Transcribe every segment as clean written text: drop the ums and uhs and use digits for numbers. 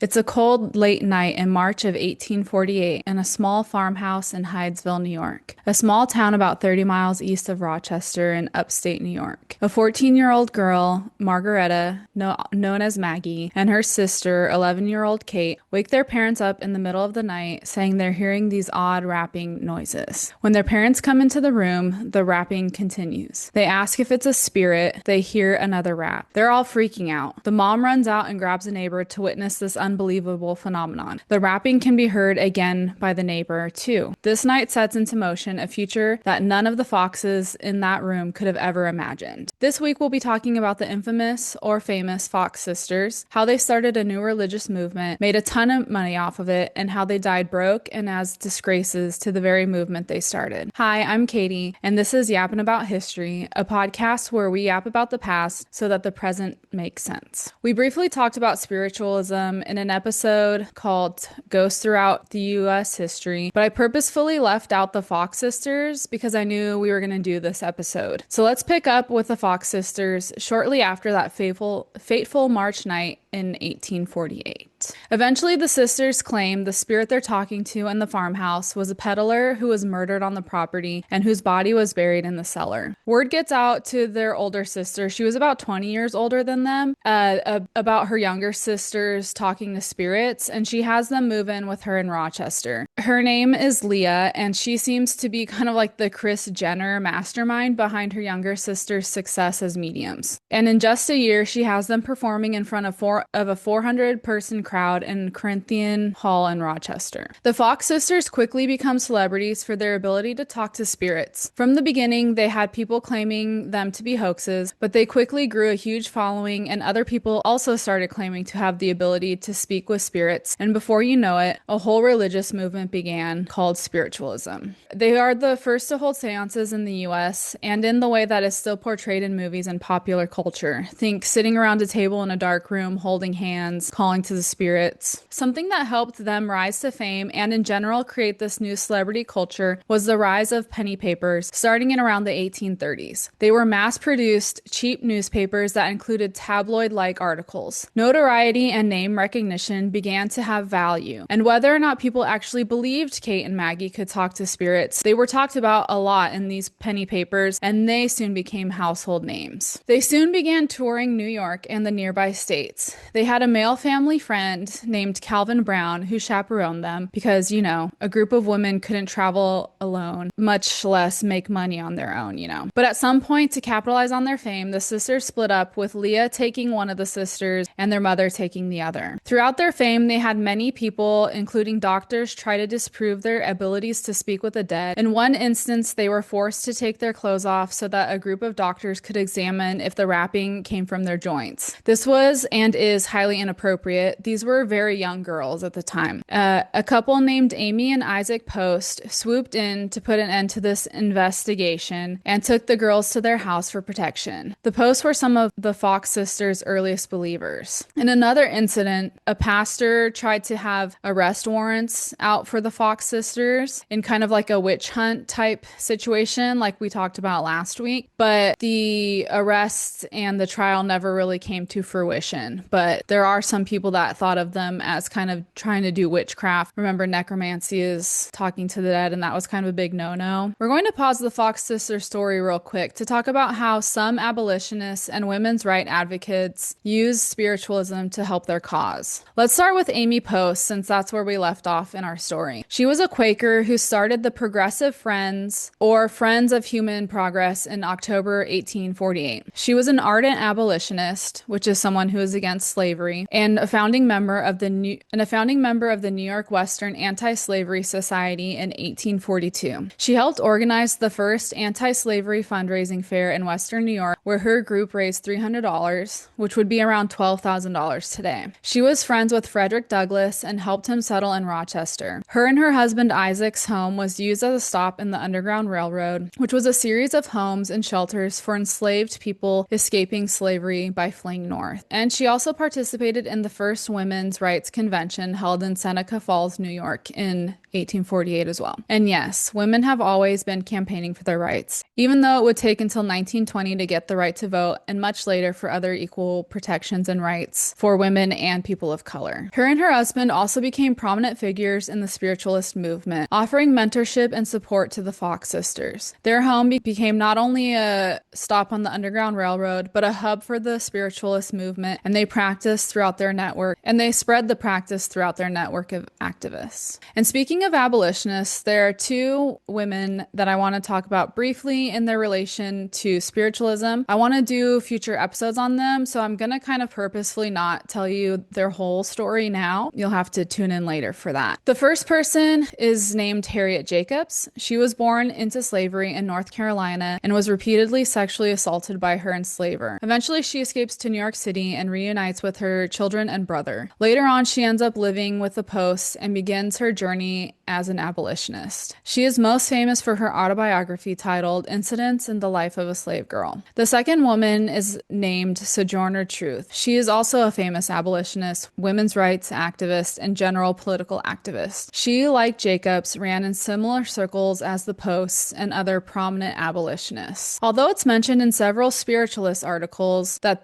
It's a cold, late night in March of 1848 in a small farmhouse in Hydesville, New York, a small town about 30 miles east of Rochester in upstate New York. A 14-year-old girl, Margaretta, known as Maggie, and her sister, 11-year-old Kate, wake their parents up in the middle of the night saying they're hearing these odd rapping noises. When their parents come into the room, the rapping continues. They ask if it's a spirit. They hear another rap. They're all freaking out. The mom runs out and grabs a neighbor to witness this unbelievable phenomenon. The rapping can be heard again by the neighbor, too. This night sets into motion a future that none of the Foxes in that room could have ever imagined. This week, we'll be talking about the infamous or famous Fox Sisters, how they started a new religious movement, made a ton of money off of it, and how they died broke and as disgraces to the very movement they started. Hi, I'm Katie, and this is Yappin' About History, a podcast where we yap about the past so that the present makes sense. We briefly talked about spiritualism in an episode called Ghosts Throughout the U.S. History, but I purposefully left out the Fox Sisters because I knew we were going to do this episode. So let's pick up with the Fox Sisters shortly after that fateful March night in 1848. Eventually, the sisters claim the spirit they're talking to in the farmhouse was a peddler who was murdered on the property and whose body was buried in the cellar. Word gets out to their older sister. She was about 20 years older than them, about her younger sisters talking to spirits, and she has them move in with her in Rochester. Her name is Leah, and she seems to be kind of like the Kris Jenner mastermind behind her younger sister's success as mediums. And in just a year, she has them performing in front of a 400-person crowd in Corinthian Hall in Rochester. The Fox Sisters quickly become celebrities for their ability to talk to spirits. From the beginning, they had people claiming them to be hoaxes, but they quickly grew a huge following, and other people also started claiming to have the ability to speak with spirits. And before you know it, a whole religious movement began called Spiritualism. They are the first to hold seances in the US, and in the way that is still portrayed in movies and popular culture. Think sitting around a table in a dark room, holding hands, calling to the spirits. Something that helped them rise to fame and in general create this new celebrity culture was the rise of penny papers starting in around the 1830s. They were mass-produced, cheap newspapers that included tabloid-like articles. Notoriety and name recognition began to have value, and whether or not people actually believed Kate and Maggie could talk to spirits, they were talked about a lot in these penny papers, and they soon became household names. They soon began touring New York and the nearby states. They had a male family friend named Calvin Brown who chaperoned them because, a group of women couldn't travel alone, much less make money on their own, But at some point, to capitalize on their fame, the sisters split up, with Leah taking one of the sisters and their mother taking the other. Throughout their fame, they had many people, including doctors, try to disprove their abilities to speak with the dead. In one instance, they were forced to take their clothes off so that a group of doctors could examine if the rapping came from their joints. This was and is highly inappropriate. These were very young girls at the time. A couple named Amy and Isaac Post swooped in to put an end to this investigation and took the girls to their house for protection. The Posts were some of the Fox sisters' earliest believers. In another incident, a pastor tried to have arrest warrants out for the Fox sisters in kind of like a witch hunt type situation like we talked about last week, but the arrest and the trial never really came to fruition. But there are some people that thought of them as kind of trying to do witchcraft. Remember, necromancy is talking to the dead, and that was kind of a big no-no. We're going to pause the Fox sister story real quick to talk about how some abolitionists and women's rights advocates use spiritualism to help their cause. Let's start with Amy Post, since that's where we left off in our story. She was a Quaker who started the Progressive Friends, or Friends of Human Progress, in October 1848. She was an ardent abolitionist, which is someone who is against slavery, and a founding member of the New York Western Anti-Slavery Society in 1842. She helped organize the first anti-slavery fundraising fair in Western New York, where her group raised $300, which would be around $12,000 today. She was friends with Frederick Douglass and helped him settle in Rochester. Her and her husband Isaac's home was used as a stop in the Underground Railroad, which was a series of homes and shelters for enslaved people escaping slavery by fleeing north. And she also participated in the first women's rights convention held in Seneca Falls, New York in 1848 as well. And yes, women have always been campaigning for their rights. Even though it would take until 1920 to get the right to vote, and much later for other equal protections and rights for women and people of color. Her and her husband also became prominent figures in the spiritualist movement, offering mentorship and support to the Fox sisters. Their home became not only a stop on the Underground Railroad, but a hub for the spiritualist movement, and they practiced throughout their network, and they spread the practice throughout their network of activists. And speaking of abolitionists, there are two women that I want to talk about briefly in their relation to spiritualism. I want to do future episodes on them, so I'm going to kind of purposefully not tell you their whole story now. You'll have to tune in later for that. The first person is named Harriet Jacobs. She was born into slavery in North Carolina and was repeatedly sexually assaulted by her enslaver. Eventually, she escapes to New York City and reunites with her children and brother. Later on, she ends up living with the Post and begins her journey as an abolitionist. She is most famous for her autobiography titled Incidents in the Life of a Slave Girl. The second woman is named Sojourner Truth. She is also a famous abolitionist, women's rights activist, and general political activist. She, like Jacobs, ran in similar circles as the Posts and other prominent abolitionists. Although it's mentioned in several spiritualist articles that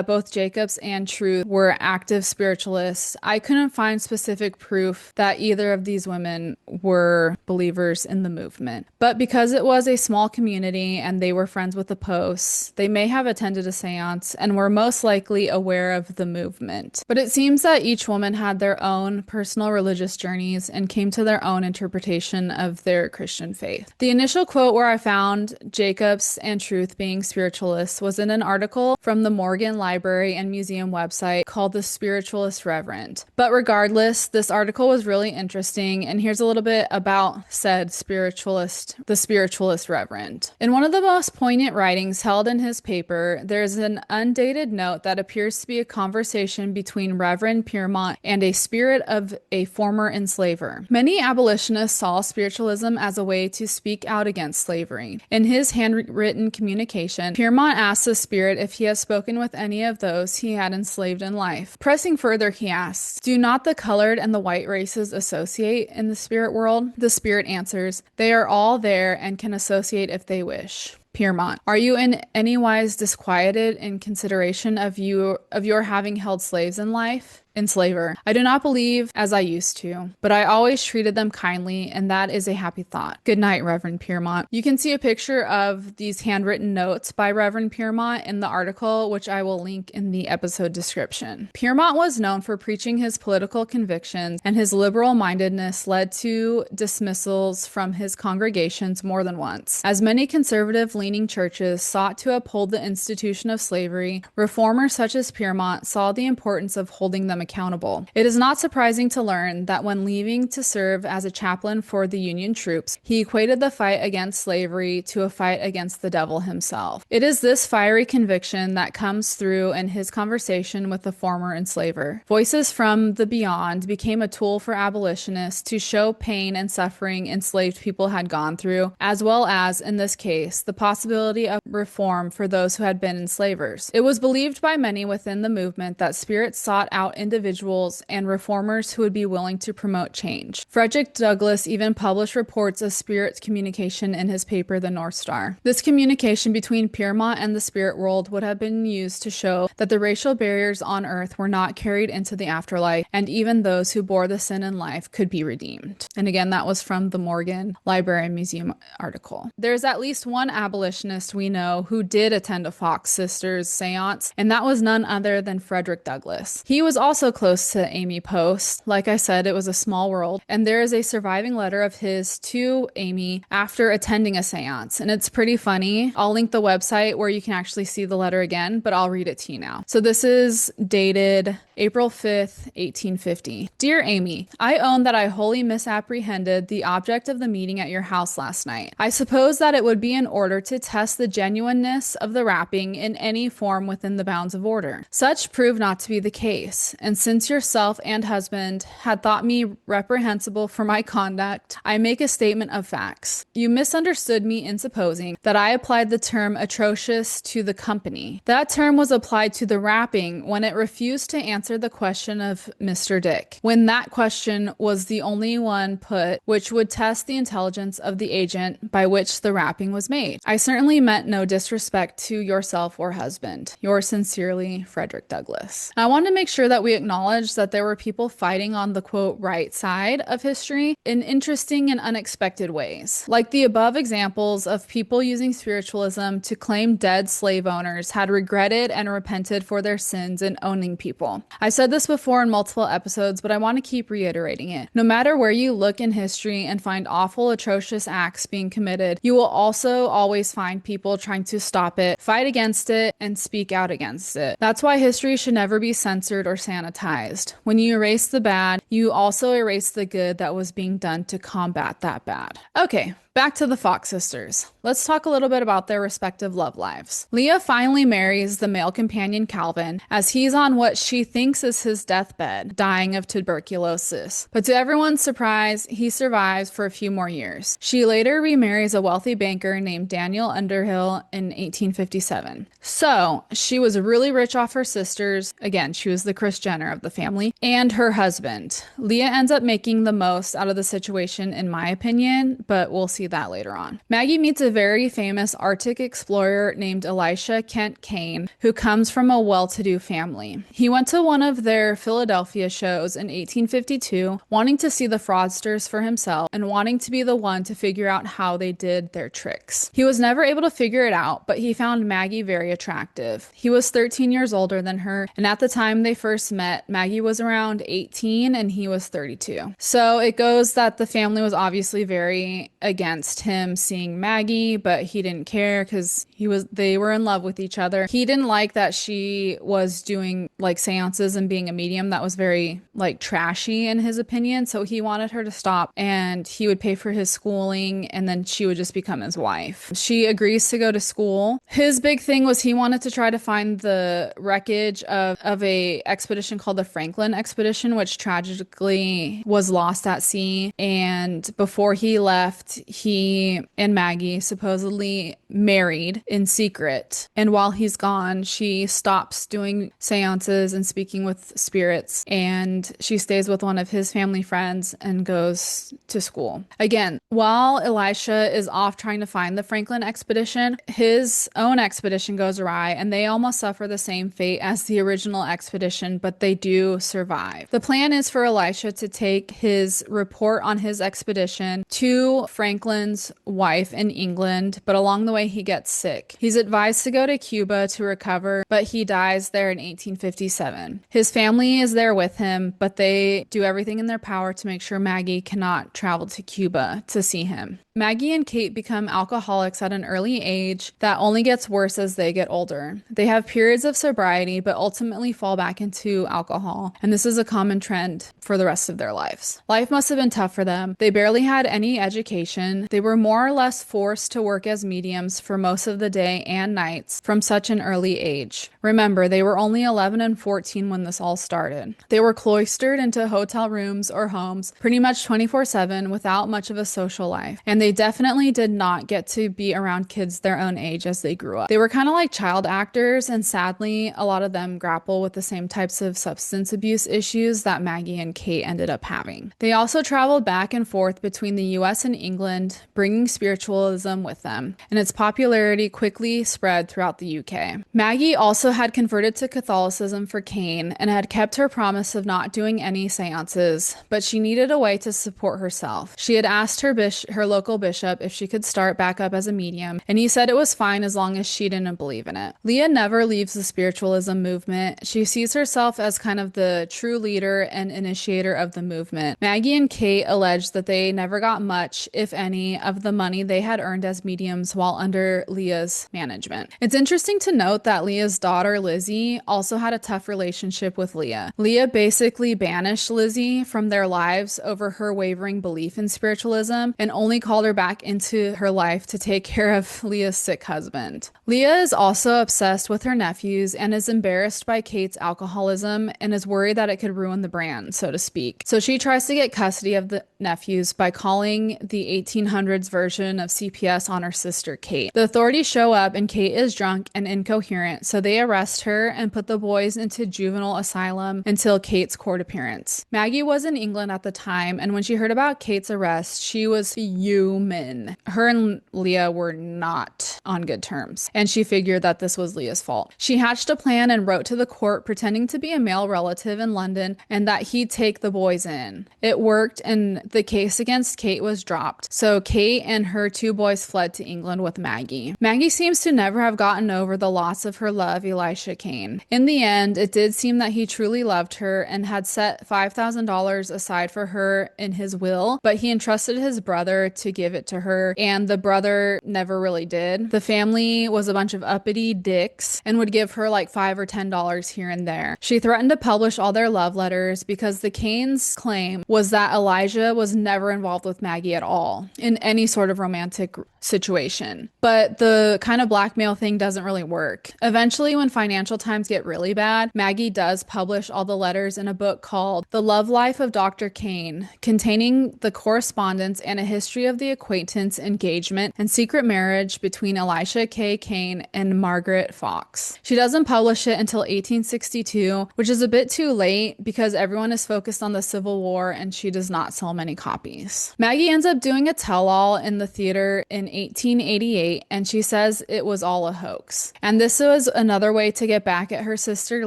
both Jacobs and Truth were active spiritualists, I couldn't find specific proof that either of these women were believers in the movement. But because it was a small community and they were friends with the Posts, they may have attended a seance and were most likely aware of the movement. But it seems that each woman had their own personal religious journeys and came to their own interpretation of their Christian faith. The initial quote where I found Jacobs and Truth being spiritualists was in an article from the Morgan Library and Museum website called The Spiritualist Reverend. But regardless, this article was really interesting, and here's a little bit about said spiritualist, the Spiritualist Reverend. In one of the most poignant writings held in his paper, there's an undated note that appears to be a conversation between Reverend Piermont and a spirit of a former enslaver. Many abolitionists saw spiritualism as a way to speak out against slavery. In his handwritten communication, Piermont asks the spirit if he has spoken with any of those he had enslaved in life. Pressing further, he asks, "Do not the colored and the white races associate in the spirit world?" The spirit answers, "They are all there and can associate if they wish." Piermont: "Are you in any wise disquieted in consideration of your having held slaves in life?" Enslaver: "I do not believe as I used to, but I always treated them kindly, and that is a happy thought. Good night, Reverend Piermont." You can see a picture of these handwritten notes by Reverend Piermont in the article, which I will link in the episode description. Piermont was known for preaching his political convictions, and his liberal-mindedness led to dismissals from his congregations more than once. As many conservative-leaning churches sought to uphold the institution of slavery, reformers such as Piermont saw the importance of holding them accountable. It is not surprising to learn that when leaving to serve as a chaplain for the Union troops, he equated the fight against slavery to a fight against the devil himself. It is this fiery conviction that comes through in his conversation with the former enslaver. Voices from the beyond became a tool for abolitionists to show pain and suffering enslaved people had gone through, as well as, in this case, the possibility of reform for those who had been enslavers. It was believed by many within the movement that spirits sought out individuals and reformers who would be willing to promote change. Frederick Douglass even published reports of spirit communication in his paper, The North Star. This communication between Piermont and the spirit world would have been used to show that the racial barriers on earth were not carried into the afterlife, and even those who bore the sin in life could be redeemed. And again, that was from the Morgan Library and Museum article. There's at least one abolitionist we know who did attend a Fox Sisters seance, and that was none other than Frederick Douglass. He was also close to Amy Post. Like I said, it was a small world, and there is a surviving letter of his to Amy after attending a seance, and it's pretty funny. I'll link the website where you can actually see the letter again, but I'll read it to you now. So this is dated April 5th, 1850. Dear Amy, I own that I wholly misapprehended the object of the meeting at your house last night. I suppose that it would be in order to test the genuineness of the wrapping in any form within the bounds of order. Such proved not to be the case. and since yourself and husband had thought me reprehensible for my conduct, I make a statement of facts. You misunderstood me in supposing that I applied the term atrocious to the company. That term was applied to the rapping when it refused to answer the question of Mr. Dick, when that question was the only one put which would test the intelligence of the agent by which the rapping was made. I certainly meant no disrespect to yourself or husband. Yours sincerely, Frederick Douglass. I want to make sure that we acknowledge that there were people fighting on the quote right side of history in interesting and unexpected ways. Like the above examples of people using spiritualism to claim dead slave owners had regretted and repented for their sins in owning people. I said this before in multiple episodes, but I want to keep reiterating it. No matter where you look in history and find awful, atrocious acts being committed, you will also always find people trying to stop it, fight against it, and speak out against it. That's why history should never be censored or sanitized. When you erase the bad, you also erase the good that was being done to combat that bad. Okay, back to the Fox sisters. Let's talk a little bit about their respective love lives. Leah finally marries the male companion Calvin as he's on what she thinks is his deathbed, dying of tuberculosis. But to everyone's surprise, he survives for a few more years. She later remarries a wealthy banker named Daniel Underhill in 1857. So, she was really rich off her sisters. Again, she was the Kris Jenner of the family, and her husband. Leah ends up making the most out of the situation, in my opinion, but we'll see that later on. Maggie meets a very famous Arctic explorer named Elisha Kent Kane, who comes from a well-to-do family. He went to one of their Philadelphia shows in 1852, wanting to see the fraudsters for himself and wanting to be the one to figure out how they did their tricks. He was never able to figure it out, but he found Maggie very attractive. He was 13 years older than her, and at the time they first met, Maggie was around 18 and he was 32. So it goes that the family was obviously very against him seeing Maggie, but he didn't care because they were in love with each other. He didn't like that she was doing like seances and being a medium. That was very like trashy in his opinion. So he wanted her to stop, and he would pay for his schooling, and then she would just become his wife. She agrees to go to school. His big thing was he wanted to try to find the wreckage of a expedition called the Franklin expedition, which tragically was lost at sea. And before he left, he and Maggie supposedly married in secret. And while he's gone, she stops doing seances and speaking with spirits, and she stays with one of his family friends and goes to school. Again, while Elisha is off trying to find the Franklin expedition, his own expedition goes awry, and they almost suffer the same fate as the original expedition, but they do survive. The plan is for Elisha to take his report on his expedition to Franklin's wife in England, but along the way he gets sick. He's advised to go to Cuba to recover, but he dies there in 1857. His family is there with him, but they do everything in their power to make sure Maggie cannot travel to Cuba to see him. Maggie and Kate become alcoholics at an early age that only gets worse as they get older. They have periods of sobriety, but ultimately fall back into alcohol, and this is a common trend for the rest of their lives. Life must have been tough for them. They barely had any education. They were more or less forced to work as mediums for most of the day and nights from such an early age. Remember, they were only 11 and 14 when this all started. They were cloistered into hotel rooms or homes pretty much 24/7 without much of a social life, and they definitely did not get to be around kids their own age as they grew up. They were kind of like child actors, and sadly, a lot of them grapple with the same types of substance abuse issues that Maggie and Kate ended up having. They also traveled back and forth between the US and England, bringing spiritualism with them, and its popularity quickly spread throughout the UK. Maggie also had converted to Catholicism for Kane and had kept her promise of not doing any seances, but she needed a way to support herself. She had asked her local bishop if she could start back up as a medium, and he said it was fine as long as she didn't believe in it. Leah never leaves the spiritualism movement. She sees herself as kind of the true leader and initiator of the movement. Maggie and Kate allege that they never got much, if any, family of the money they had earned as mediums while under Leah's management. It's interesting to note that Leah's daughter, Lizzie, also had a tough relationship with Leah. Leah basically banished Lizzie from their lives over her wavering belief in spiritualism and only called her back into her life to take care of Leah's sick husband. Leah is also obsessed with her nephews and is embarrassed by Kate's alcoholism and is worried that it could ruin the brand, so to speak. So she tries to get custody of the nephews by calling the 1800s version of CPS on her sister, Kate. The authorities show up and Kate is drunk and incoherent, so they arrest her and put the boys into juvenile asylum until Kate's court appearance. Maggie was in England at the time, and when she heard about Kate's arrest, she was fuming. Her and Leah were not on good terms, and she figured that this was Leah's fault. She hatched a plan and wrote to the court pretending to be a male relative in London and that he'd take the boys in. It worked, and the case against Kate was dropped. So Kate and her two boys fled to England with Maggie. Maggie seems to never have gotten over the loss of her love, Elisha Kane. In the end, it did seem that he truly loved her and had set $5,000 aside for her in his will, but he entrusted his brother to give it to her, and the brother never really did. The family was a bunch of uppity dicks and would give her like $5 or $10 here and there. She threatened to publish all their love letters because the Kanes' claim was that Elijah was never involved with Maggie at all in any sort of romantic situation. But the kind of blackmail thing doesn't really work. Eventually, when financial times get really bad, Maggie does publish all the letters in a book called The Love Life of Dr. Kane, containing the correspondence and a history of the acquaintance, engagement, and secret marriage between Elisha K. Kane and Margaret Fox. She doesn't publish it until 1862, which is a bit too late because everyone is focused on the Civil War and she does not sell many copies. Maggie ends up doing a tell-all in the theater in 1888, and she says it was all a hoax. And this was another way to get back at her sister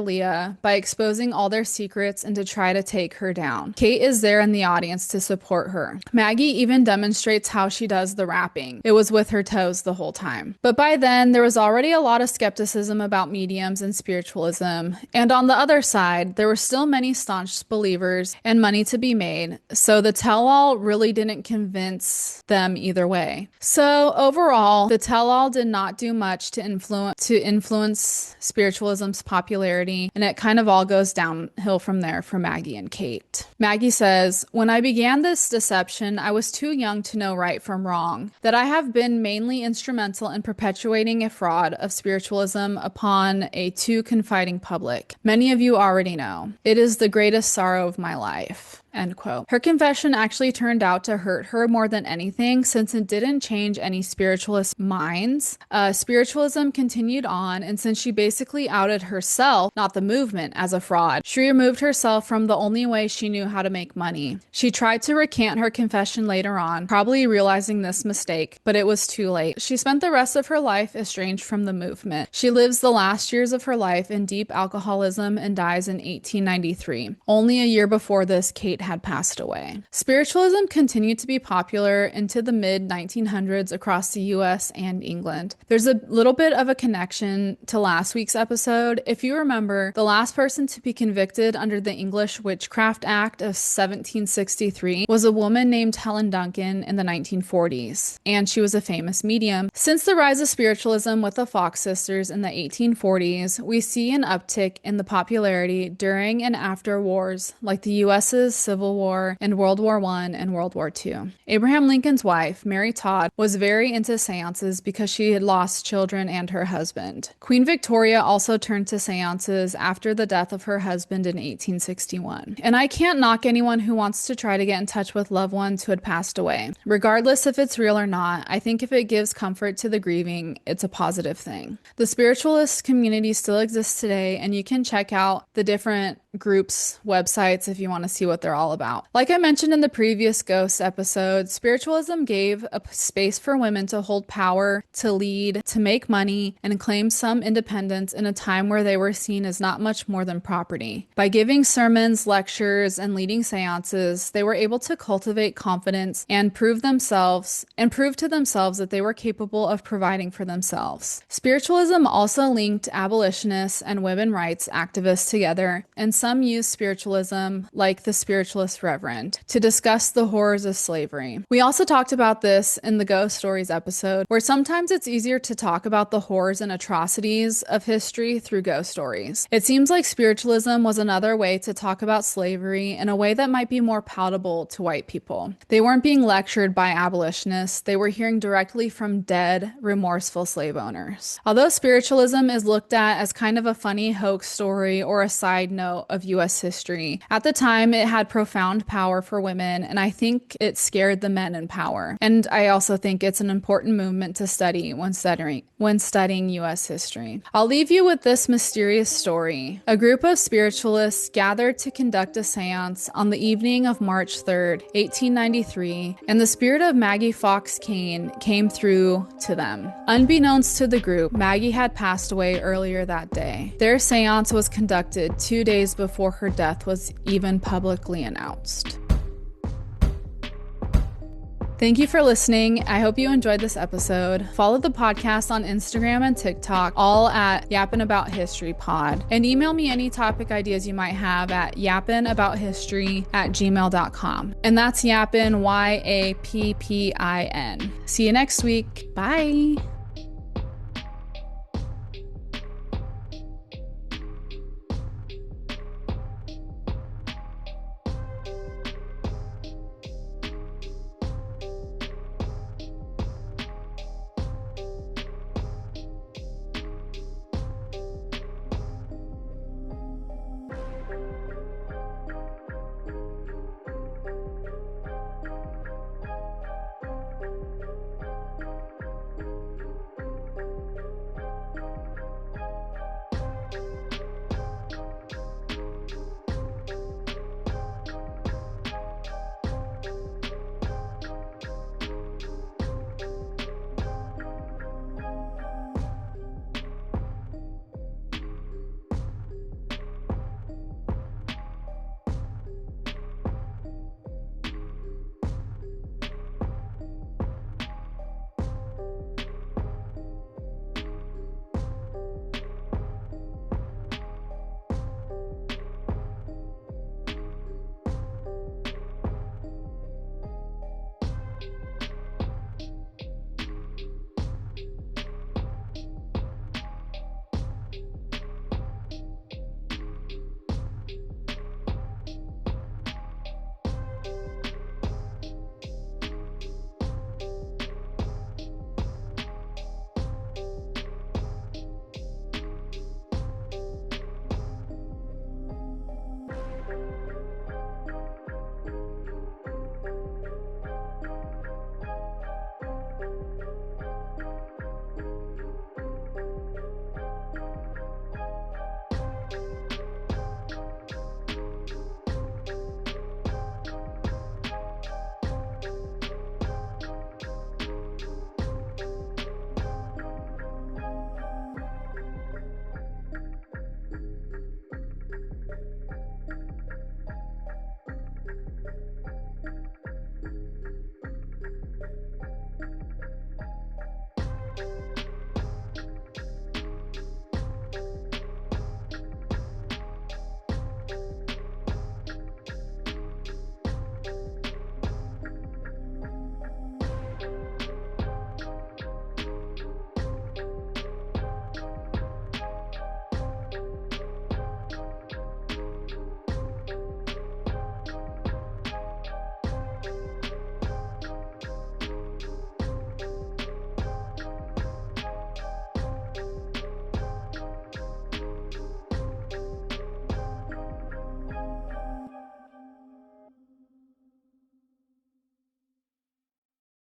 Leah by exposing all their secrets and to try to take her down. Kate is there in the audience to support her. Maggie even demonstrates how she does the rapping. It was with her toes the whole time. But by then, there was already a lot of skepticism about mediums and spiritualism. And on the other side, there were still many staunch believers and money to be made. So the tell-all really didn't convince them either way. So overall, the tell-all did not do much to influence spiritualism's popularity, and it kind of all goes downhill from there for Maggie and Kate. Maggie says, "When I began this deception, I was too young to know right from wrong. That I have been mainly instrumental in perpetuating a fraud of spiritualism upon a too confiding public. Many of you already know. It is the greatest sorrow of my life." End quote. Her confession actually turned out to hurt her more than anything, since it didn't change any spiritualist minds. Spiritualism continued on, and since she basically outed herself, not the movement, as a fraud, she removed herself from the only way she knew how to make money. She tried to recant her confession later on, probably realizing this mistake, but it was too late. She spent the rest of her life estranged from the movement. She lives the last years of her life in deep alcoholism and dies in 1893. Only a year before this, Kate had passed away. Spiritualism continued to be popular into the mid-1900s across the US and England. There's a little bit of a connection to last week's episode. If you remember, the last person to be convicted under the English Witchcraft Act of 1763 was a woman named Helen Duncan in the 1940s, and she was a famous medium. Since the rise of spiritualism with the Fox Sisters in the 1840s, we see an uptick in the popularity during and after wars like the US's Civil War and World War I and World War II. Abraham Lincoln's wife, Mary Todd, was very into seances because she had lost children and her husband. Queen Victoria also turned to seances after the death of her husband in 1861. And I can't knock anyone who wants to try to get in touch with loved ones who had passed away. Regardless if it's real or not, I think if it gives comfort to the grieving, it's a positive thing. The spiritualist community still exists today, and you can check out the different groups' websites if you want to see what they're all about. Like I mentioned in the previous Ghost episode, spiritualism gave a space for women to hold power, to lead, to make money, and claim some independence in a time where they were seen as not much more than property. By giving sermons, lectures, and leading seances, they were able to cultivate confidence and prove to themselves that they were capable of providing for themselves. Spiritualism also linked abolitionists and women rights activists together, and some some use spiritualism, like the Spiritualist Reverend, to discuss the horrors of slavery. We also talked about this in the Ghost Stories episode, where sometimes it's easier to talk about the horrors and atrocities of history through ghost stories. It seems like spiritualism was another way to talk about slavery in a way that might be more palatable to white people. They weren't being lectured by abolitionists, they were hearing directly from dead, remorseful slave owners. Although spiritualism is looked at as kind of a funny hoax story or a side note of US history, at the time it had profound power for women, and I think it scared the men in power. And I also think it's an important movement to study when studying US history. I'll leave you with this mysterious story. A group of spiritualists gathered to conduct a seance on the evening of March 3rd, 1893, and the spirit of Maggie Fox Kane came through to them. Unbeknownst to the group, Maggie had passed away earlier that day. Their seance was conducted 2 days before her death was even publicly announced. Thank you for listening. I hope you enjoyed this episode. Follow the podcast on Instagram and TikTok, all at Yappin' About History Pod. And email me any topic ideas you might have at yappinabouthehistory@gmail.com. And that's Yappin, YAPPIN. See you next week. Bye.